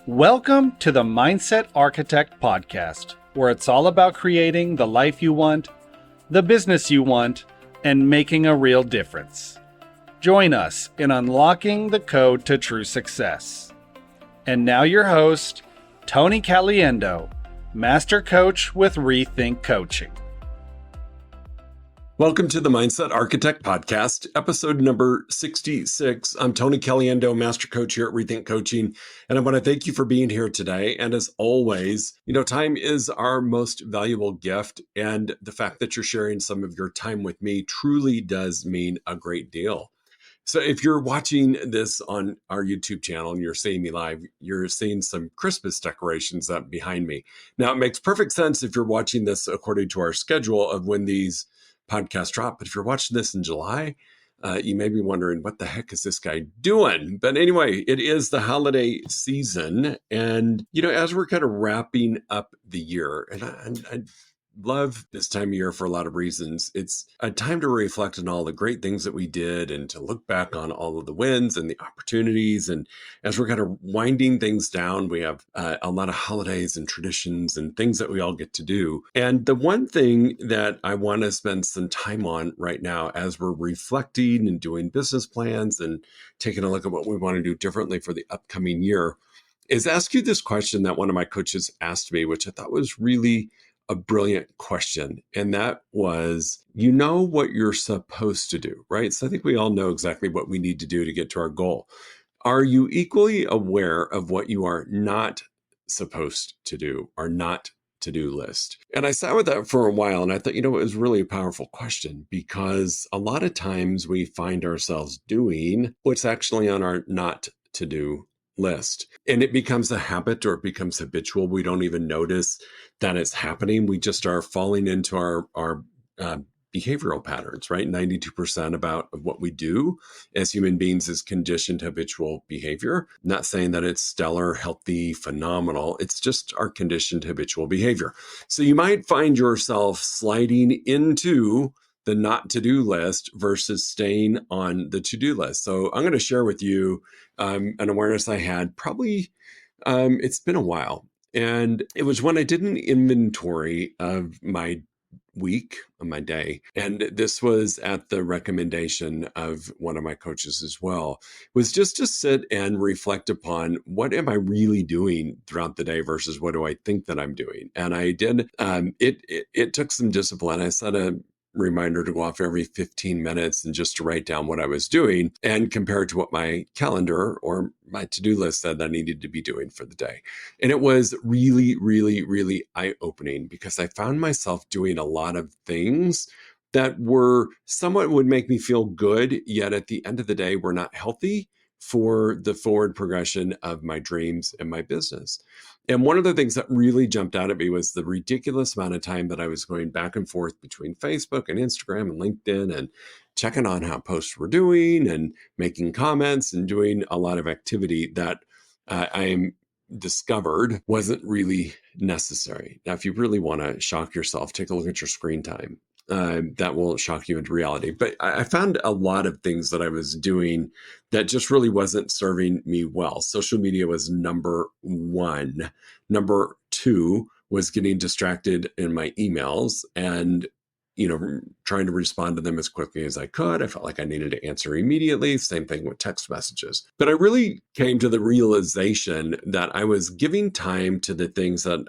Welcome to the Mindset Architect podcast, where it's all about creating the life you want, the business you want, and making a real difference. Join us in unlocking the code to true success. And now your host, Tony Caliendo, Master Coach with Rethink Coaching. Welcome to the Mindset Architect Podcast, episode number 66. I'm Tony Caliendo, Master Coach here at Rethink Coaching, and I want to thank you for being here today. And as always, time is our most valuable gift, and the fact that you're sharing some of your time with me truly does mean a great deal. So if you're watching this on our YouTube channel and you're seeing me live, you're seeing some Christmas decorations up behind me. Now, it makes perfect sense if you're watching this according to our schedule of when these podcast drop. But if you're watching this in July, you may be wondering, what the heck is this guy doing? But anyway, it is the holiday season. And, as we're kind of wrapping up the year, and I love this time of year for a lot of reasons. It's a time to reflect on all the great things that we did and to look back on all of the wins and the opportunities. And as we're kind of winding things down, we have a lot of holidays and traditions and things that we all get to do. And the one thing that I want to spend some time on right now as we're reflecting and doing business plans and taking a look at what we want to do differently for the upcoming year is ask you this question that one of my coaches asked me, which I thought was really a brilliant question. And that was, what you're supposed to do, right? So I think we all know exactly what we need to do to get to our goal. Are you equally aware of what you are not supposed to do or not to-do list? And I sat with that for a while and I thought, it was really a powerful question because a lot of times we find ourselves doing what's actually on our not to-do list. And it becomes a habit or it becomes habitual. We don't even notice that it's happening. We just are falling into our behavioral patterns, right? 92% about what we do as human beings is conditioned habitual behavior. Not saying that it's stellar, healthy, phenomenal. It's just our conditioned habitual behavior. So you might find yourself sliding into the not to-do list versus staying on the to-do list. So I'm going to share with you an awareness I had probably, it's been a while. And it was when I did an inventory of my week, of my day. And this was at the recommendation of one of my coaches as well, was just to sit and reflect upon what am I really doing throughout the day versus what do I think that I'm doing. And I did, it took some discipline. I set a reminder to go off every 15 minutes and just to write down what I was doing and compare it to what my calendar or my to-do list said that I needed to be doing for the day. And it was really, really, really eye-opening because I found myself doing a lot of things that were somewhat would make me feel good, yet at the end of the day were not healthy for the forward progression of my dreams and my business. And one of the things that really jumped out at me was the ridiculous amount of time that I was going back and forth between Facebook and Instagram and LinkedIn and checking on how posts were doing and making comments and doing a lot of activity that I discovered wasn't really necessary. Now, if you really want to shock yourself, take a look at your screen time. That will shock you into reality. But I found a lot of things that I was doing that just really wasn't serving me well. Social media was number one. Number two was getting distracted in my emails and, trying to respond to them as quickly as I could. I felt like I needed to answer immediately. Same thing with text messages. But I really came to the realization that I was giving time to the things that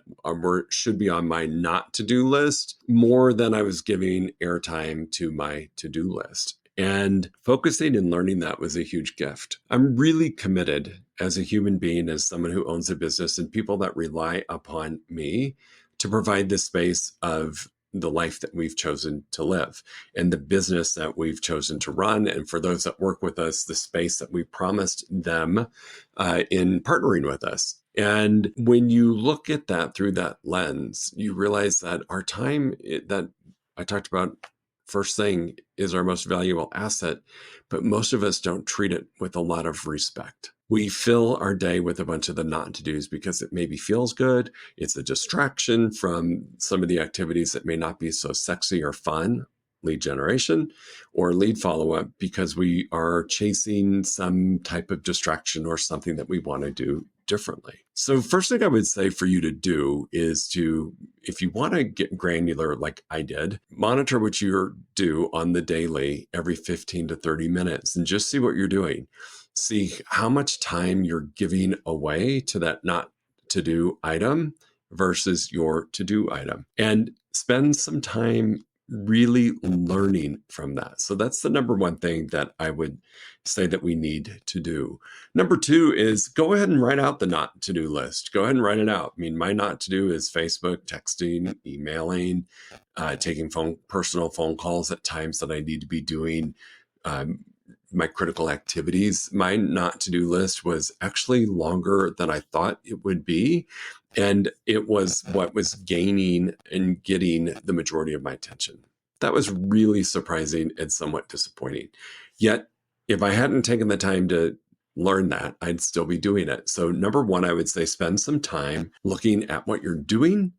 should be on my not to-do list more than I was giving airtime to my to-do list. And focusing and learning that was a huge gift. I'm really committed as a human being, as someone who owns a business and people that rely upon me to provide the space of the life that we've chosen to live and the business that we've chosen to run. And for those that work with us, the space that we promised them in partnering with us. And when you look at that through that lens, you realize that our time that I talked about first thing is our most valuable asset, but most of us don't treat it with a lot of respect. We fill our day with a bunch of the not to-dos because it maybe feels good. It's a distraction from some of the activities that may not be so sexy or fun, lead generation or lead follow-up because we are chasing some type of distraction or something that we want to do differently. So first thing I would say for you to do is to, if you want to get granular like I did, monitor what you do on the daily every 15 to 30 minutes and just see what you're doing. See how much time you're giving away to that not to do item versus your to do item, and spend some time really learning from that. So that's the number one thing that I would say that we need to do. Number two is go ahead and write out the not to do list. Go ahead and write it out. I mean, my not to do is Facebook, texting, emailing, taking personal phone calls at times that I need to be doing my critical activities. My not to do list was actually longer than I thought it would be. And it was what was gaining and getting the majority of my attention. That was really surprising and somewhat disappointing. Yet, if I hadn't taken the time to learn that, I'd still be doing it. So number one, I would say spend some time looking at what you're doing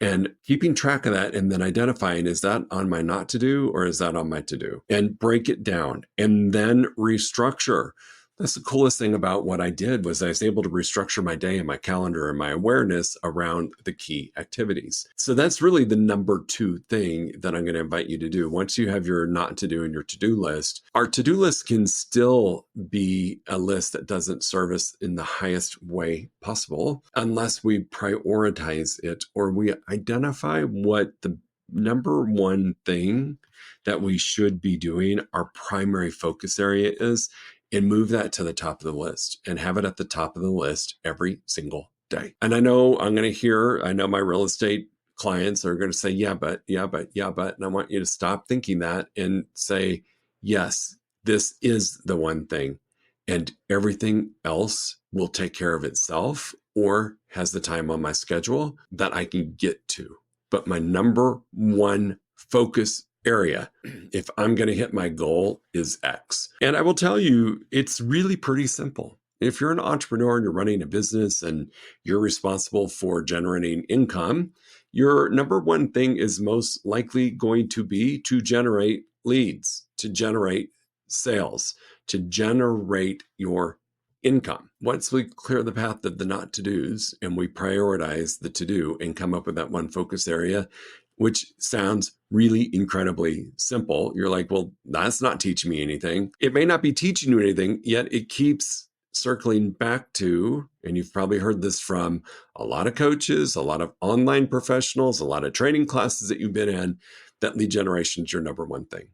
and keeping track of that, and then identifying, is that on my not to do or is that on my to do? And break it down and then restructure. That's the coolest thing about what I did was I was able to restructure my day and my calendar and my awareness around the key activities. So that's really the number two thing that I'm going to invite you to do. Once you have your not to do and your to-do list, our to-do list can still be a list that doesn't serve us in the highest way possible unless we prioritize it or we identify what the number one thing that we should be doing, our primary focus area is, and move that to the top of the list and have it at the top of the list every single day. And I know I know my real estate clients are going to say, yeah, but, and I want you to stop thinking that and say, yes, this is the one thing, and everything else will take care of itself or has the time on my schedule that I can get to. But my number one focus area, if I'm going to hit my goal, is X. And I will tell you, it's really pretty simple. If you're an entrepreneur and you're running a business and you're responsible for generating income, your number one thing is most likely going to be to generate leads, to generate sales, to generate your income. Once we clear the path of the not to-dos and we prioritize the to-do and come up with that one focus area, which sounds really incredibly simple. You're like, well, that's not teaching me anything. It may not be teaching you anything, yet it keeps circling back to, and you've probably heard this from a lot of coaches, a lot of online professionals, a lot of training classes that you've been in, that lead generation is your number one thing.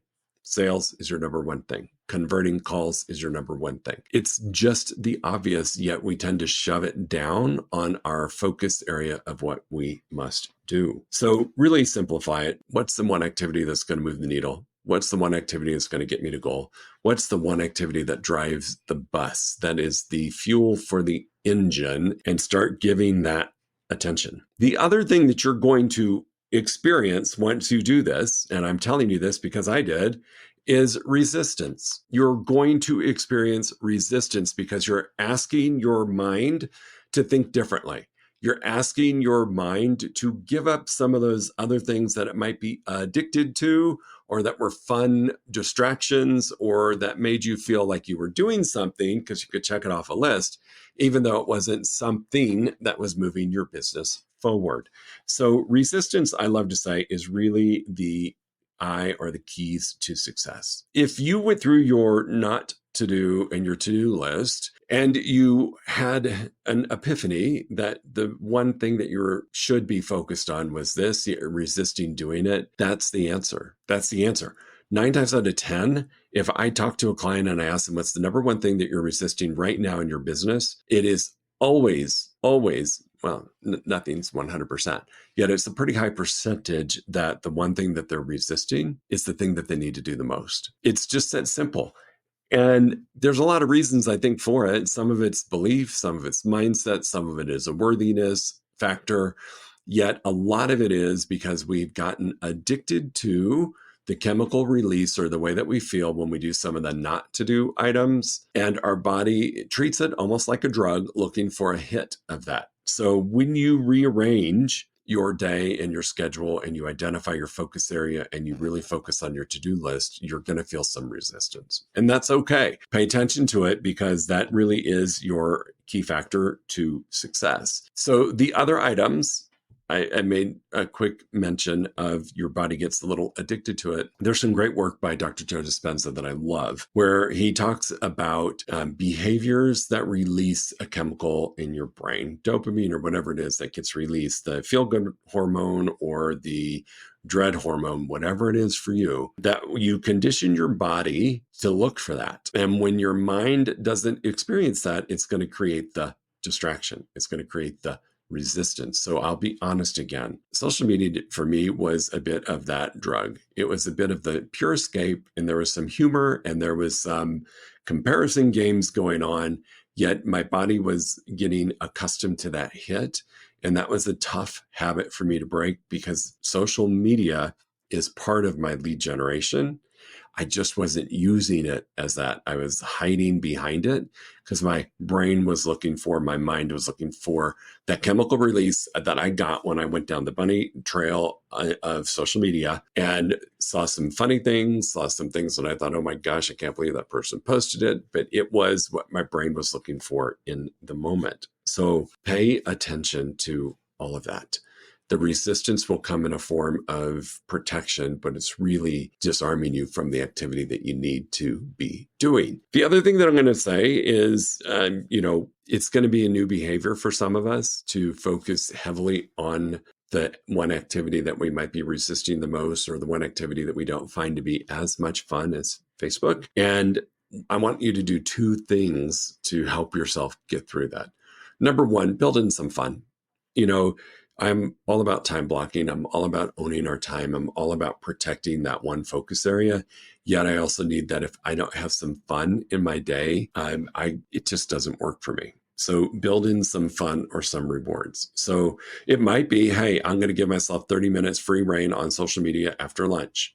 Sales is your number one thing. Converting calls is your number one thing. It's just the obvious, yet we tend to shove it down on our focus area of what we must do. So really simplify it. What's the one activity that's going to move the needle? What's the one activity that's going to get me to goal? What's the one activity that drives the bus, that is the fuel for the engine, and start giving that attention. The other thing that you're going to experience once you do this, and I'm telling you this because I did, is resistance. You're going to experience resistance because you're asking your mind to think differently. You're asking your mind to give up some of those other things that it might be addicted to, or that were fun distractions, or that made you feel like you were doing something because you could check it off a list, even though it wasn't something that was moving your business forward. So resistance, I love to say, is really the eye or the keys to success. If you went through your not to do and your to-do list and you had an epiphany that the one thing that you should be focused on was this, you're resisting doing it, that's the answer. That's the answer. 9 times out of 10, if I talk to a client and I ask them, what's the number one thing that you're resisting right now in your business? It is always, well, nothing's 100%, yet it's a pretty high percentage that the one thing that they're resisting is the thing that they need to do the most. It's just that simple. And there's a lot of reasons, I think, for it. Some of it's belief, some of it's mindset, some of it is a worthiness factor. Yet a lot of it is because we've gotten addicted to the chemical release or the way that we feel when we do some of the not to do items. And our body treats it almost like a drug, looking for a hit of that. So when you rearrange your day and your schedule and you identify your focus area and you really focus on your to-do list, you're going to feel some resistance. And that's okay. Pay attention to it because that really is your key factor to success. So the other items, I made a quick mention of your body gets a little addicted to it. There's some great work by Dr. Joe Dispenza that I love, where he talks about behaviors that release a chemical in your brain, dopamine or whatever it is that gets released, the feel-good hormone or the dread hormone, whatever it is for you, that you condition your body to look for that. And when your mind doesn't experience that, it's going to create the distraction. It's going to create the resistance. So I'll be honest again. Social media for me was a bit of that drug. It was a bit of the pure escape, and there was some humor and there was some comparison games going on, yet my body was getting accustomed to that hit. And that was a tough habit for me to break because social media is part of my lead generation. I just wasn't using it as that. I was hiding behind it because my brain was looking for, my mind was looking for that chemical release that I got when I went down the bunny trail of social media and saw some funny things, saw some things that I thought, oh my gosh, I can't believe that person posted it. But it was what my brain was looking for in the moment. So pay attention to all of that. The resistance will come in a form of protection, but it's really disarming you from the activity that you need to be doing. The other thing that I'm going to say is, it's going to be a new behavior for some of us to focus heavily on the one activity that we might be resisting the most, or the one activity that we don't find to be as much fun as Facebook. And I want you to do two things to help yourself get through that. Number one, build in some fun. I'm all about time blocking. I'm all about owning our time. I'm all about protecting that one focus area. Yet I also need that if I don't have some fun in my day, it just doesn't work for me. So build in some fun or some rewards. So it might be, hey, I'm going to give myself 30 minutes free reign on social media after lunch.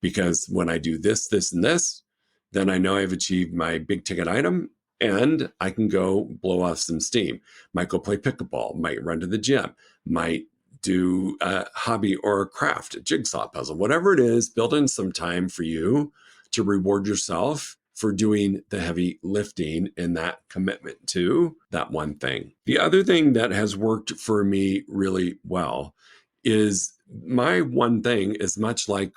Because when I do this, this, and this, then I know I've achieved my big ticket item and I can go blow off some steam. Might go play pickleball, might run to the gym, might do a hobby or a craft, a jigsaw puzzle, whatever it is, build in some time for you to reward yourself for doing the heavy lifting and that commitment to that one thing. The other thing that has worked for me really well is my one thing is much like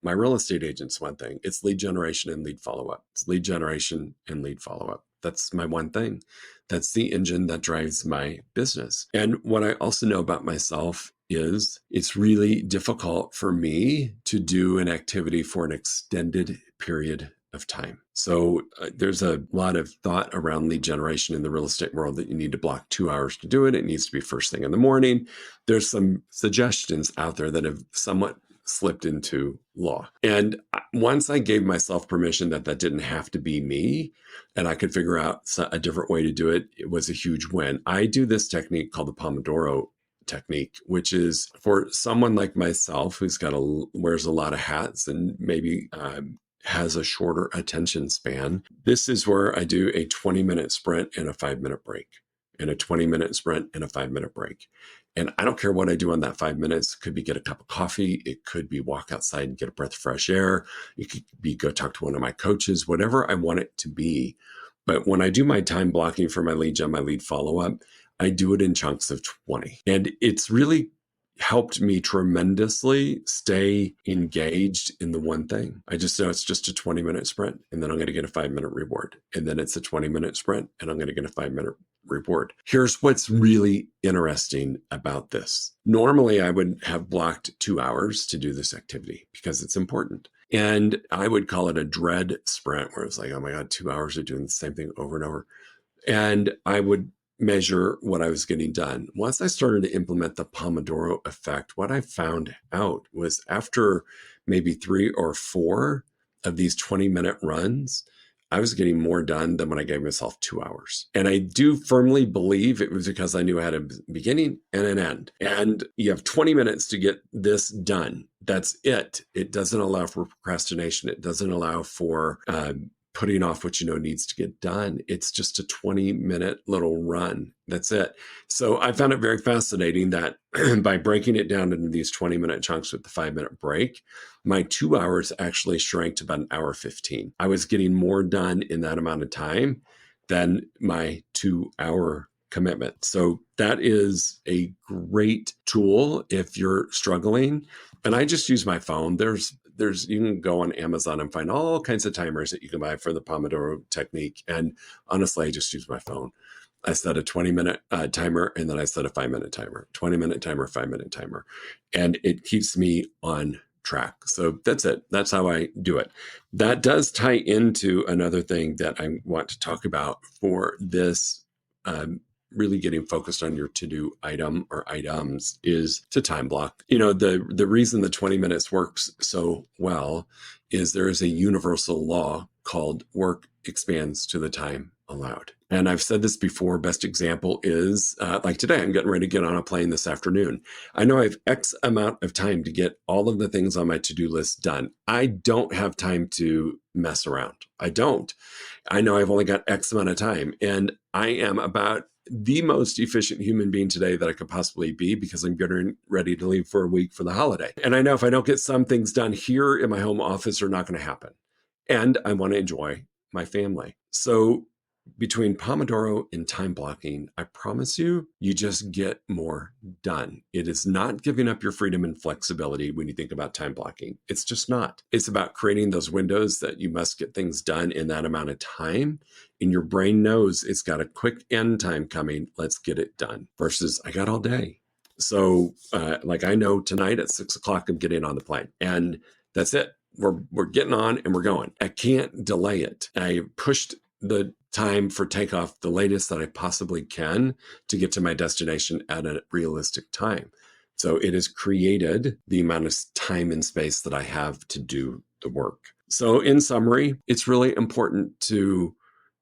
my real estate agent's one thing. It's lead generation and lead follow-up. It's lead generation and lead follow-up. That's my one thing. That's the engine that drives my business. And what I also know about myself is it's really difficult for me to do an activity for an extended period of time. So there's a lot of thought around lead generation in the real estate world that you need to block 2 hours to do it. It needs to be first thing in the morning. There's some suggestions out there that have somewhat slipped into law. And once I gave myself permission that didn't have to be me and I could figure out a different way to do it, it was a huge win. I do this technique called the Pomodoro technique, which is for someone like myself who's wears a lot of hats and maybe has a shorter attention span. This is where I do a 20-minute sprint and a 5-minute break, and a 20-minute sprint and a 5-minute break. And I don't care what I do on that 5 minutes. It could be get a cup of coffee. It could be walk outside and get a breath of fresh air. It could be go talk to one of my coaches, whatever I want it to be. But when I do my time blocking for my lead gen, my lead follow-up, I do it in chunks of 20. And it's really helped me tremendously stay engaged in the one thing. I just know it's just a 20-minute sprint, and then I'm going to get a 5-minute reward. And then it's a 20-minute sprint, and I'm going to get a 5-minute reward. Here's what's really interesting about this. Normally, I would have blocked 2 hours to do this activity because it's important. And I would call it a dread sprint, where it's like, oh my God, 2 hours of doing the same thing over and over. And I would measure what I was getting done. Once I started to implement the Pomodoro effect, what I found out was after maybe 3 or 4 of these 20-minute runs, I was getting more done than when I gave myself 2 hours. And I do firmly believe it was because I knew I had a beginning and an end. And you have 20 minutes to get this done. That's it. It doesn't allow for procrastination. It doesn't allow for putting off what you know needs to get done. It's just a 20-minute little run. That's it. So I found it very fascinating that by breaking it down into these 20-minute chunks with the 5-minute break, my 2 hours actually shrank to about an hour 15. I was getting more done in that amount of time than my 2-hour commitment. So that is a great tool if you're struggling. And I just use my phone. There's you can go on Amazon and find all kinds of timers that you can buy for the Pomodoro technique. And honestly, I just use my phone. I set a 20-minute timer, and then I set a 5-minute timer, 20-minute timer, 5-minute timer. And it keeps me on track. So that's it. That's how I do it. That does tie into another thing that I want to talk about for this really getting focused on your to-do item or items is to time block. The reason the 20 minutes works so well is there is a universal law called work expands to the time allowed. And I've said this before, best example is like today, I'm getting ready to get on a plane this afternoon. I know I have X amount of time to get all of the things on my to-do list done. I don't have time to mess around. I don't. I know I've only got X amount of time, and I am about the most efficient human being today that I could possibly be because I'm getting ready to leave for a week for the holiday. And I know if I don't get some things done here in my home office, they're not going to happen. And I want to enjoy my family. So between Pomodoro and time blocking, I promise you, you just get more done. It is not giving up your freedom and flexibility when you think about time blocking. It's just not. It's about creating those windows that you must get things done in that amount of time. And your brain knows it's got a quick end time coming. Let's get it done versus I got all day. So like I know tonight at 6 o'clock, I'm getting on the plane and that's it. We're getting on and we're going. I can't delay it. I pushed the time for takeoff the latest that I possibly can to get to my destination at a realistic time. So it has created the amount of time and space that I have to do the work. So in summary, it's really important to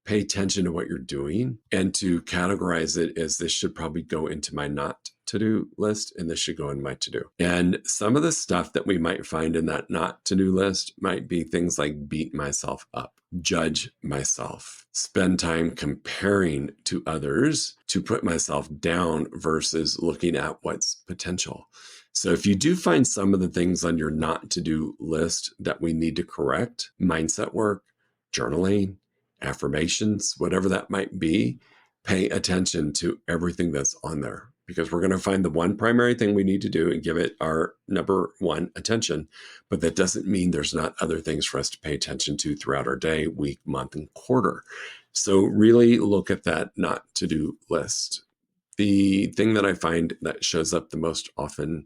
pay attention to what you're doing and to categorize it as this should probably go into my not to-do list and this should go in my to-do. And some of the stuff that we might find in that not to-do list might be things like beat myself up, judge myself, spend time comparing to others to put myself down versus looking at what's potential. So if you do find some of the things on your not to-do list that we need to correct, mindset work, journaling, affirmations, whatever that might be, pay attention to everything that's on there because we're going to find the one primary thing we need to do and give it our number one attention. But that doesn't mean there's not other things for us to pay attention to throughout our day, week, month, and quarter. So really look at that not to do list. The thing that I find that shows up the most often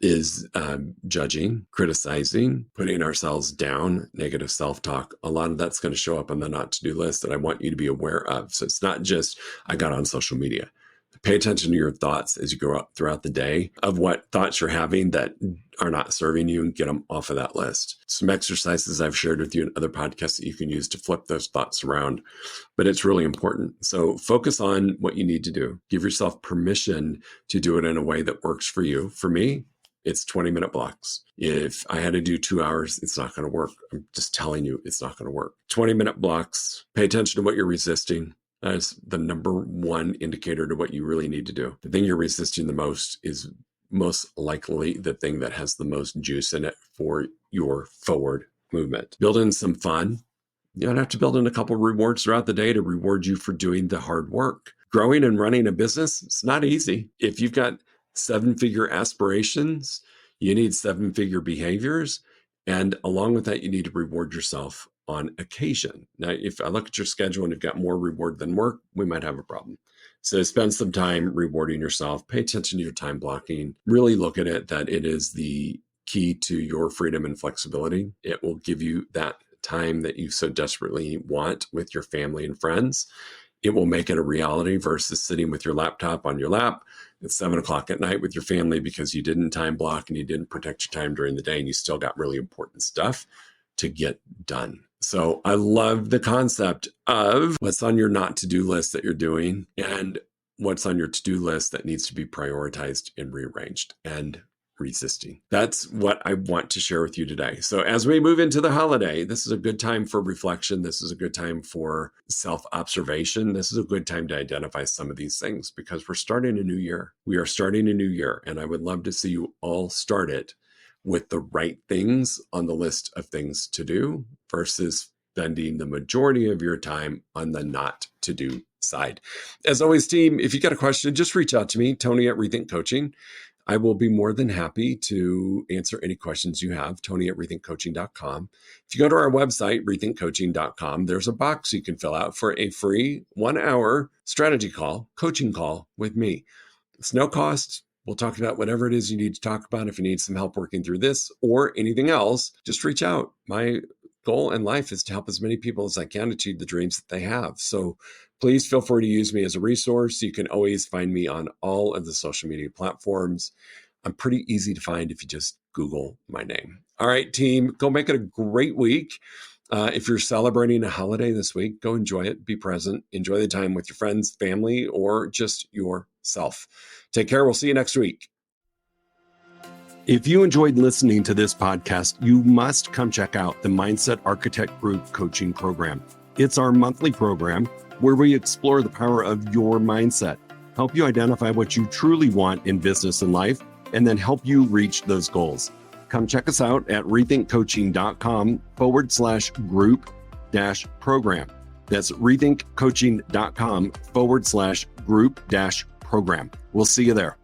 is judging, criticizing, putting ourselves down, negative self-talk. A lot of that's going to show up on the not to-do list that I want you to be aware of. So it's not just, I got on social media. Pay attention to your thoughts as you go up throughout the day of what thoughts you're having that are not serving you and get them off of that list. Some exercises I've shared with you in other podcasts that you can use to flip those thoughts around, but it's really important. So focus on what you need to do. Give yourself permission to do it in a way that works for you. For me, it's 20-minute blocks. If I had to do 2 hours, it's not going to work. I'm just telling you, it's not going to work. 20-minute blocks. Pay attention to what you're resisting. That is the number one indicator to what you really need to do. The thing you're resisting the most is most likely the thing that has the most juice in it for your forward movement. Build in some fun. You don't have to build in a couple of rewards throughout the day to reward you for doing the hard work. Growing and running a business, it's not easy. If you've got 7-figure aspirations, you need 7-figure behaviors. And along with that, you need to reward yourself on occasion. Now, if I look at your schedule and you've got more reward than work, we might have a problem. So spend some time rewarding yourself, pay attention to your time blocking, really look at it that it is the key to your freedom and flexibility. It will give you that time that you so desperately want with your family and friends. It will make it a reality versus sitting with your laptop on your lap at 7 o'clock at night with your family because you didn't time block and you didn't protect your time during the day and you still got really important stuff to get done. So I love the concept of what's on your not to-do list that you're doing and what's on your to-do list that needs to be prioritized and rearranged. And resisting. That's what I want to share with you today. So as we move into the holiday, this is a good time for reflection. This is a good time for self-observation. This is a good time to identify some of these things because we're starting a new year. We are starting a new year, and I would love to see you all start it with the right things on the list of things to do versus spending the majority of your time on the not to do side. As always, team, if you got a question, just reach out to me, Tony at Rethink Coaching. I will be more than happy to answer any questions you have, Tony at rethinkcoaching.com. If you go to our website, rethinkcoaching.com, there's a box you can fill out for a free 1-hour strategy call, coaching call with me. It's no cost. We'll talk about whatever it is you need to talk about. If you need some help working through this or anything else, just reach out. My goal in life is to help as many people as I can achieve the dreams that they have. So please feel free to use me as a resource. You can always find me on all of the social media platforms. I'm pretty easy to find if you just Google my name. All right, team, go make it a great week. If you're celebrating a holiday this week, go enjoy it. Be present. Enjoy the time with your friends, family, or just yourself. Take care. We'll see you next week. If you enjoyed listening to this podcast, you must come check out the Mindset Architect Group Coaching Program. It's our monthly program where we explore the power of your mindset, help you identify what you truly want in business and life, and then help you reach those goals. Come check us out at rethinkcoaching.com/group-program. That's rethinkcoaching.com/group-program. We'll see you there.